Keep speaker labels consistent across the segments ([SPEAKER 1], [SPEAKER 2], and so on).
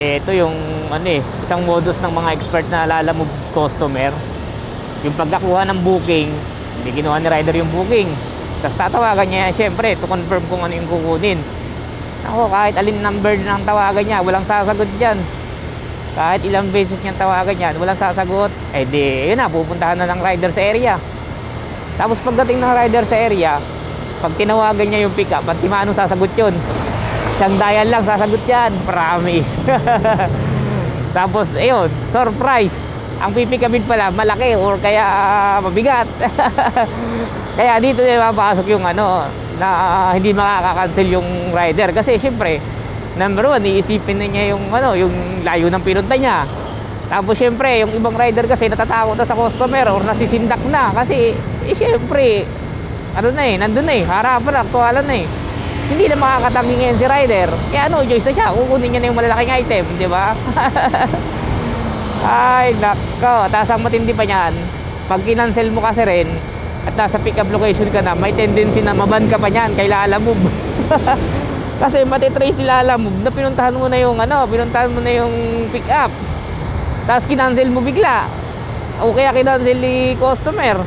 [SPEAKER 1] Ito yung ano isang modus ng mga expert na lalamove customer. Yung pagkakuha ng booking, hindi kinuha ni rider yung booking. Tapos tatawagan niya yan, syempre, to confirm kung ano yung kukunin. Ako, kahit alin number ng tawagan niya, walang sasagot dyan. Kahit ilang beses niyang tawagan yan, walang sasagot. Eh di, yun na, pupuntahan na ng rider sa area. Tapos pagdating ng rider sa area, pag tinawagan niya yung pick up, at manong sasagot yun. Isang dial lang sasagot yan, promise. Tapos ayun, surprise, ang pipikabin pala malaki or kaya mabigat. Kaya dito na mapasok yung ano na hindi makaka-cancel yung rider. Kasi syempre, number one, iisipin na niya yung ano, yung layo ng pinunta niya. Tapos syempre, yung ibang rider kasi natatakot na sa customer or nasisindak na. Kasi syempre, ano na nandun na harapan, aktualan na hindi na makakatanggi ngayon si rider. Kaya ano, choice na siya, kukunin niya na yung malalaking item, di ba? Ay nako, tapos ang matindi pa niyan, pag kinancel mo kasi rin at nasa pick up location ka na, may tendency na maban ka pa niyan kay lalamove. Kasi matitrace si lalamove na pinuntahan mo na yung ano, pinuntahan mo na yung pick up, tapos kinancel mo bigla o kaya kinancel ni customer.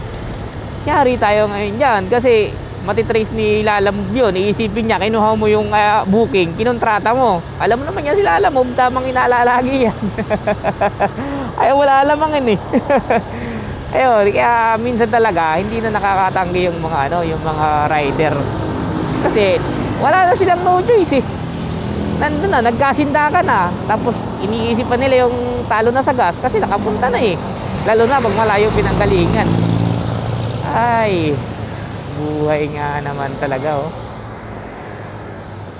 [SPEAKER 1] Yari tayo ngayon dyan kasi matitrace ni lalamove yun. Iisipin niya, kinuha mo yung booking, kinontrata mo. Alam mo naman yan si lalamove, tamang inalalagi yan. Ay wala lamang ayun, kaya minsan talaga hindi na nakakatanggi yung mga ano, yung mga rider. Kasi wala na silang no choice nandun na, nagkasinda ka na. Tapos iniisip pa nila yung talo na sa gas kasi nakapunta na lalo na pag malayo pinanggalingan. Ay, buhay nga naman talaga